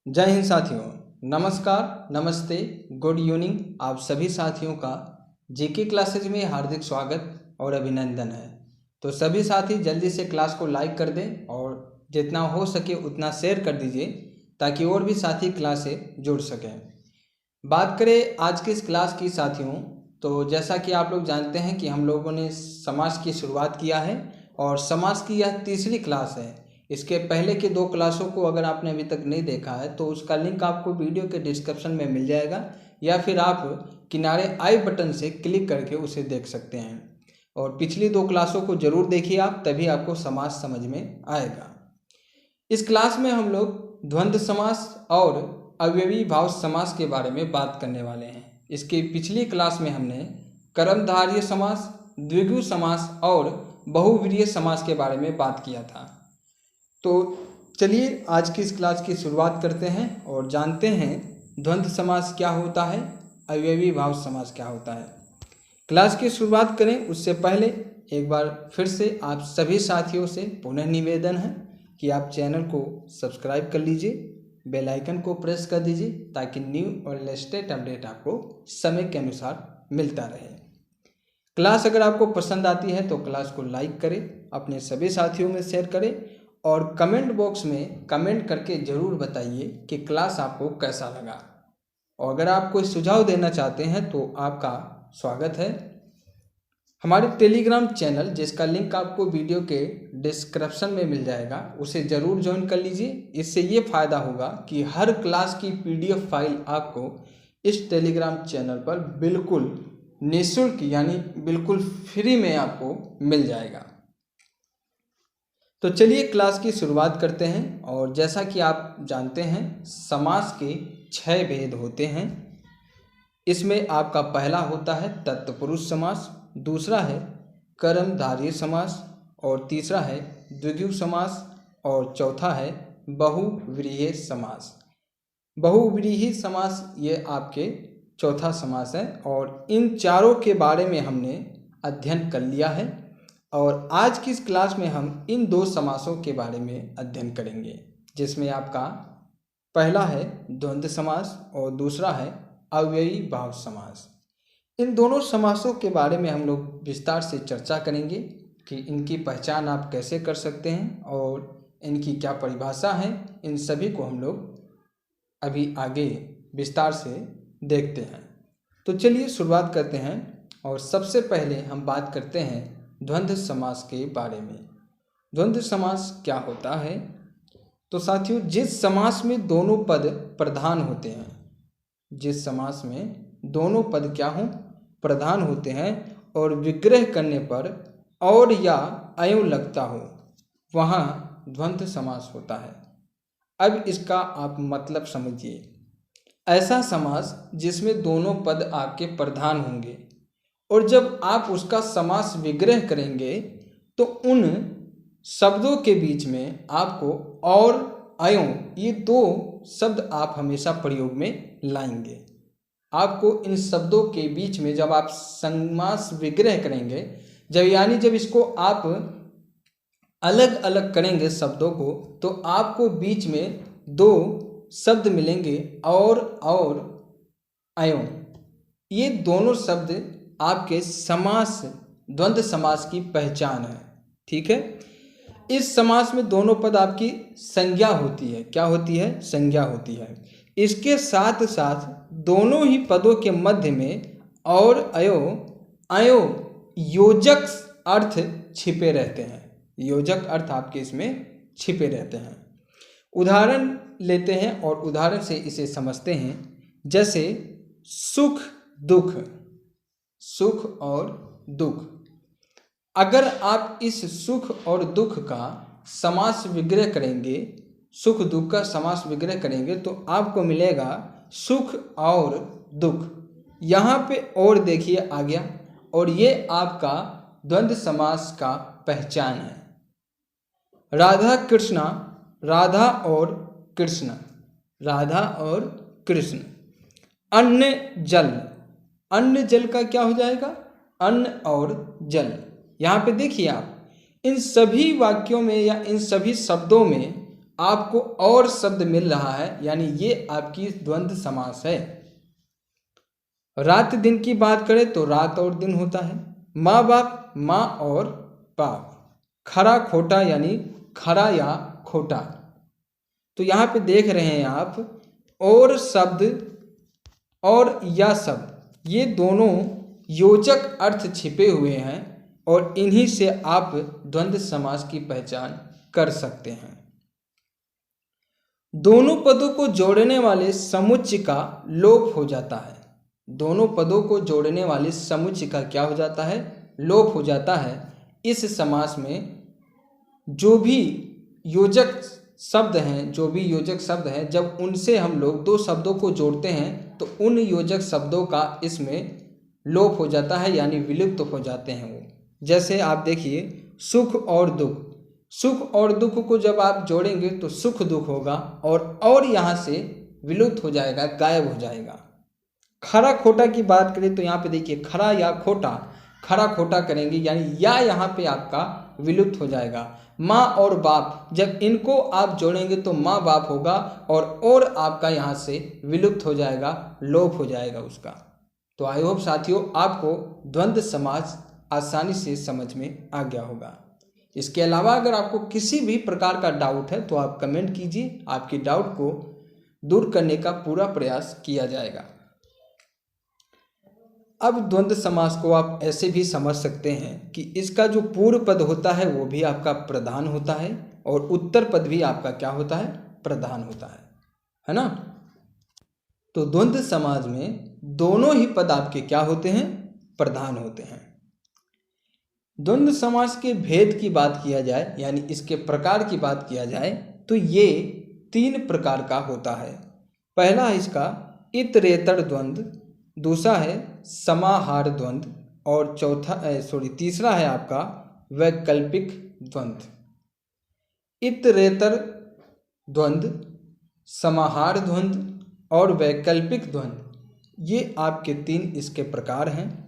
जय हिंद साथियों। नमस्कार, नमस्ते, गुड इवनिंग। आप सभी साथियों का जीके क्लासेज में हार्दिक स्वागत और अभिनंदन है। तो सभी साथी जल्दी से क्लास को लाइक कर दें और जितना हो सके उतना शेयर कर दीजिए ताकि और भी साथी क्लास से जुड़ सकें। बात करें आज की इस क्लास की साथियों, तो जैसा कि आप लोग जानते हैं कि हम लोगों ने समास की शुरुआत किया है और समास की यह तीसरी क्लास है। इसके पहले के 2 क्लासों को अगर आपने अभी तक नहीं देखा है तो उसका लिंक आपको वीडियो के डिस्क्रिप्शन में मिल जाएगा या फिर आप किनारे आई बटन से क्लिक करके उसे देख सकते हैं। और पिछली 2 क्लासों को जरूर देखिए आप, तभी आपको समास समझ में आएगा। इस क्लास में हम लोग द्वंद्व समास और अवयवी भाव समास के बारे में बात करने वाले हैं। इसकी पिछली क्लास में हमने कर्मधारय समास, द्विगु समास और बहुव्रीहि समास के बारे में बात किया था। तो चलिए आज की इस क्लास की शुरुआत करते हैं और जानते हैं द्वंद्व समास क्या होता है, अवयवी भाव समास क्या होता है। क्लास की शुरुआत करें उससे पहले एक बार फिर से आप सभी साथियों से पुनः निवेदन है कि आप चैनल को सब्सक्राइब कर लीजिए, बेल आइकन को प्रेस कर दीजिए ताकि न्यू और लेटेस्ट अपडेट आपको समय के अनुसार मिलता रहे। क्लास अगर आपको पसंद आती है तो क्लास को लाइक करें, अपने सभी साथियों में शेयर करें और कमेंट बॉक्स में कमेंट करके ज़रूर बताइए कि क्लास आपको कैसा लगा। और अगर आप कोई सुझाव देना चाहते हैं तो आपका स्वागत है। हमारे टेलीग्राम चैनल जिसका लिंक आपको वीडियो के डिस्क्रिप्शन में मिल जाएगा उसे ज़रूर ज्वाइन कर लीजिए। इससे ये फ़ायदा होगा कि हर क्लास की PDF फाइल आपको इस टेलीग्राम चैनल पर बिल्कुल निःशुल्क यानी बिल्कुल फ्री में आपको मिल जाएगा। तो चलिए क्लास की शुरुआत करते हैं। और जैसा कि आप जानते हैं समास के 6 भेद होते हैं। इसमें आपका पहला होता है तत्पुरुष समास, दूसरा है कर्मधारय समास और तीसरा है द्विगु समास और चौथा है बहुव्रीहि समास। बहुव्रीहि समास ये आपके चौथा समास है और इन चारों के बारे में हमने अध्ययन कर लिया है और आज की इस क्लास में हम इन 2 समासों के बारे में अध्ययन करेंगे, जिसमें आपका पहला है द्वंद्व समास और दूसरा है अवयवी भाव समास। इन दोनों समासों के बारे में हम लोग विस्तार से चर्चा करेंगे कि इनकी पहचान आप कैसे कर सकते हैं और इनकी क्या परिभाषा है। इन सभी को हम लोग अभी आगे विस्तार से देखते हैं। तो चलिए शुरुआत करते हैं और सबसे पहले हम बात करते हैं द्वंद्व समास के बारे में। द्वंद्व समास क्या होता है? तो साथियों, जिस समास में दोनों पद प्रधान होते हैं, जिस समास में दोनों पद क्या हों, प्रधान होते हैं और विग्रह करने पर और या अयों लगता हो, वहाँ द्वंद्व समास होता है। अब इसका आप मतलब समझिए। ऐसा समास जिसमें दोनों पद आपके प्रधान होंगे और जब आप उसका समास विग्रह करेंगे तो उन शब्दों के बीच में आपको और अयों ये 2 शब्द आप हमेशा प्रयोग में लाएंगे। आपको इन शब्दों के बीच में जब आप समास विग्रह करेंगे, जब इसको आप अलग अलग करेंगे शब्दों को, तो आपको बीच में 2 शब्द मिलेंगे और अयों। ये दोनों शब्द आपके समास द्वंद्व समास की पहचान है। ठीक है। इस समास में दोनों पद आपकी संज्ञा होती है। क्या होती है? संज्ञा होती है। इसके साथ साथ दोनों ही पदों के मध्य में और अयों योजक अर्थ छिपे रहते हैं। योजक अर्थ आपके इसमें छिपे रहते हैं। उदाहरण लेते हैं और उदाहरण से इसे समझते हैं। जैसे सुख दुख, सुख और दुख। अगर आप इस सुख और दुख का समास विग्रह करेंगे, सुख दुख का समास विग्रह करेंगे तो आपको मिलेगा सुख और दुख। यहाँ पे और देखिए आ गया और ये आपका द्वंद्व समास का पहचान है। राधा कृष्णा, राधा और कृष्ण, राधा और कृष्ण। अन्न जल, अन्न जल का क्या हो जाएगा? अन्न और जल। यहाँ पे देखिए आप इन सभी वाक्यों में या इन सभी शब्दों में आपको और शब्द मिल रहा है, यानी ये आपकी द्वंद्व समास है। रात दिन की बात करें तो रात और दिन होता है। माँ बाप, माँ और बाप। खरा खोटा यानी खरा या खोटा। तो यहाँ पे देख रहे हैं आप, और शब्द और या शब्द ये दोनों योजक अर्थ छिपे हुए हैं और इन्हीं से आप द्वंद्व समास की पहचान कर सकते हैं। दोनों पदों को जोड़ने वाले समुच्चय का लोप हो जाता है। दोनों पदों को जोड़ने वाले समुच्चय का क्या हो जाता है? लोप हो जाता है। इस समास में जो भी योजक शब्द हैं, जब उनसे हम लोग दो शब्दों को जोड़ते हैं तो उन योजक शब्दों का इसमें लोप हो जाता है, यानी विलुप्त हो जाते हैं वो। जैसे आप देखिए, सुख और दुख। सुख और दुख को जब आप जोड़ेंगे तो सुख दुख होगा और यहाँ से विलुप्त हो जाएगा, गायब हो जाएगा। खरा खोटा की बात करें तो यहाँ पे देखिए, खरा या खोटा, खरा खोटा करेंगे यानी या यहाँ पे आपका विलुप्त हो जाएगा। माँ और बाप, जब इनको आप जोड़ेंगे तो माँ बाप होगा और आपका यहाँ से विलुप्त हो जाएगा, लोप हो जाएगा उसका। तो आई होप साथियों आपको द्वंद्व समास आसानी से समझ में आ गया होगा। इसके अलावा अगर आपको किसी भी प्रकार का डाउट है तो आप कमेंट कीजिए, आपकी डाउट को दूर करने का पूरा प्रयास किया जाएगा। अब द्वंद्व समास को आप ऐसे भी समझ सकते हैं कि इसका जो पूर्व पद होता है वो भी आपका प्रधान होता है और उत्तर पद भी आपका क्या होता है? प्रधान होता है ना। तो द्वंद्व समास में दोनों ही पद आपके क्या होते हैं? प्रधान होते हैं। द्वंद्व समास के भेद की बात किया जाए, यानी इसके प्रकार की बात किया जाए, तो ये 3 प्रकार का होता है। पहला है इसका इतरेतर द्वंद्व, दूसरा है समाहार द्वंद्व और तीसरा है आपका वैकल्पिक द्वंद्व। इतरेतर द्वंद्व, समाहार द्वंद्व और वैकल्पिक द्वंद्व, ये आपके 3 इसके प्रकार हैं।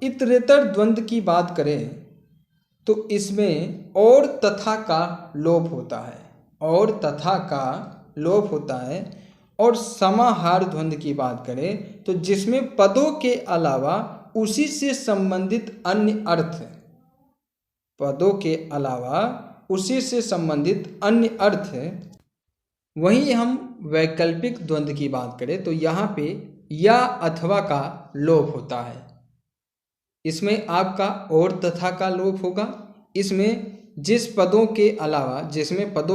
इतरेतर द्वंद्व की बात करें तो इसमें और तथा का लोप होता है, और तथा का लोप होता है। और समाहार द्वंद्व की बात करें तो जिसमें पदों के अलावा उसी से संबंधित अन्य अर्थ, पदों के अलावा उसी से संबंधित अन्य अर्थ। वहीं हम वैकल्पिक द्वंद्व की बात करें तो यहाँ पे या अथवा का लोप होता है। इसमें आपका और तथा का लोप होगा। इसमें जिसमें पदों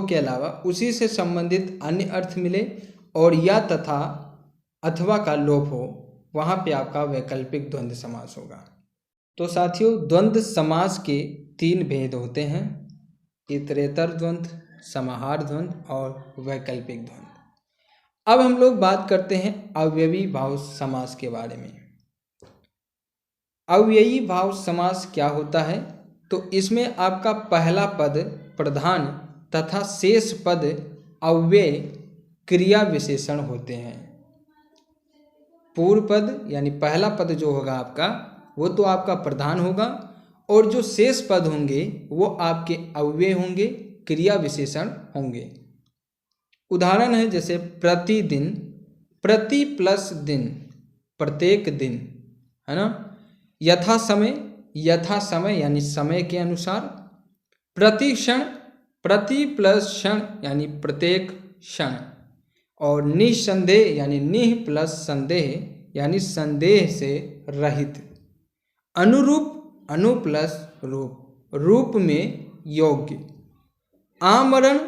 के अलावा उसी से संबंधित अन्य अर्थ मिले और या तथा अथवा का लोप हो, वहाँ पे आपका वैकल्पिक द्वंद्व समास होगा। तो साथियों, द्वंद्व समास के 3 भेद होते हैं, इतरेतर द्वंद्व, समाहार द्वंद्व और वैकल्पिक द्वंद्व। अब हम लोग बात करते हैं अव्ययी भाव समास के बारे में। अव्ययी भाव समास क्या होता है? तो इसमें आपका पहला पद प्रधान तथा शेष पद अव्यय क्रिया विशेषण होते हैं। पूर्व पद यानी पहला पद जो होगा आपका, वो तो आपका प्रधान होगा और जो शेष पद होंगे वो आपके अव्यय होंगे, क्रिया विशेषण होंगे। उदाहरण है जैसे प्रतिदिन, प्रति प्लस दिन, प्रत्येक दिन, है ना। यथा समय यानी समय के अनुसार। प्रति क्षण, प्रति प्लस क्षण यानी प्रत्येक क्षण। और निसंदेह यानी निह प्लस संदेह यानी संदेह से रहित। अनुरूप, अनु प्लस रूप, रूप में योग्य। आमरण,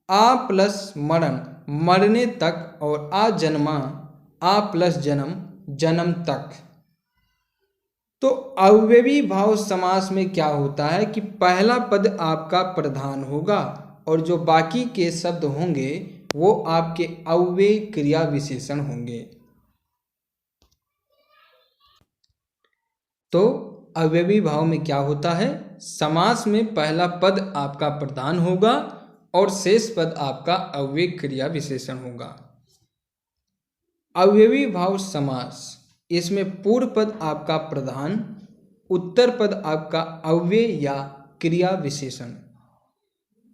आ प्लस मरण, मरने तक। और आजन्मा, आ प्लस जन्म, जन्म तक। तो अव्ययी भाव समास में क्या होता है कि पहला पद आपका प्रधान होगा और जो बाकी के शब्द होंगे वो आपके अव्यय क्रिया विशेषण होंगे। तो अव्ययी भाव में क्या होता है? समास में पहला पद आपका प्रधान होगा और शेष पद आपका अव्यय क्रिया विशेषण होगा। अव्ययी भाव समास, इसमें पूर्व पद आपका प्रधान, उत्तर पद आपका अव्यय या क्रिया विशेषण।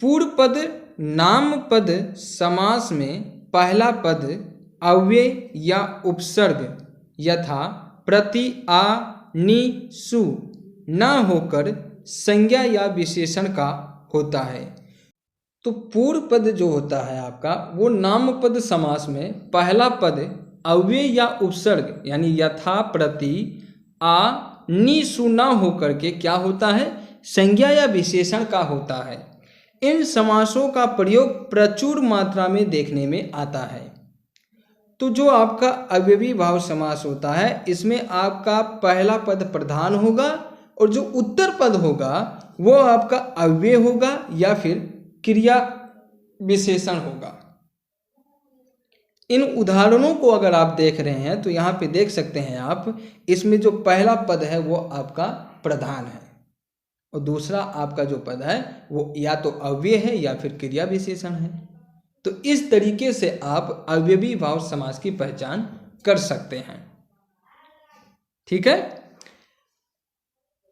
पूर्व पद नामपद समास में पहला पद अव्यय या उपसर्ग यथा प्रति, आ, नि, सु न होकर संज्ञा या विशेषण का होता है। तो पूर्व पद जो होता है आपका वो नामपद समास में पहला पद अव्यय या उपसर्ग यानी यथा, प्रति, आ, नि, सु न होकर के क्या होता है, संज्ञा या विशेषण का होता है। इन समासों का प्रयोग प्रचुर मात्रा में देखने में आता है। तो जो आपका अव्ययी भाव समास होता है इसमें आपका पहला पद प्रधान होगा और जो उत्तर पद होगा वो आपका अव्यय होगा या फिर क्रिया विशेषण होगा। इन उदाहरणों को अगर आप देख रहे हैं तो यहाँ पे देख सकते हैं आप, इसमें जो पहला पद है वो आपका प्रधान है और दूसरा आपका जो पद है वो या तो अव्यय है या फिर क्रिया विशेषण है। तो इस तरीके से आप अव्ययी भाव समास की पहचान कर सकते हैं। ठीक है,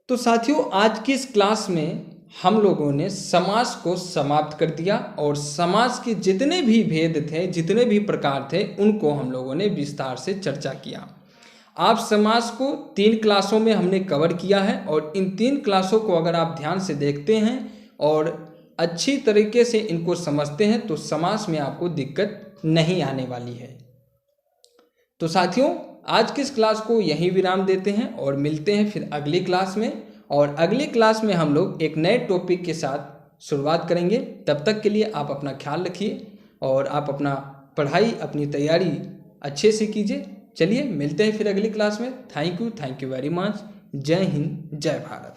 तो साथियों आज की इस क्लास में हम लोगों ने समास को समाप्त कर दिया और समास के जितने भी भेद थे, जितने भी प्रकार थे, उनको हम लोगों ने विस्तार से चर्चा किया। आप समास को 3 क्लासों में हमने कवर किया है और इन 3 क्लासों को अगर आप ध्यान से देखते हैं और अच्छी तरीके से इनको समझते हैं तो समास में आपको दिक्कत नहीं आने वाली है। तो साथियों आज की इस क्लास को यहीं विराम देते हैं और मिलते हैं फिर अगली क्लास में। और अगली क्लास में हम लोग एक नए टॉपिक के साथ शुरुआत करेंगे। तब तक के लिए आप अपना ख्याल रखिए और आप अपना पढ़ाई, अपनी तैयारी अच्छे से कीजिए। चलिए मिलते हैं फिर अगली क्लास में। Thank you very much. जय हिंद, जय भारत।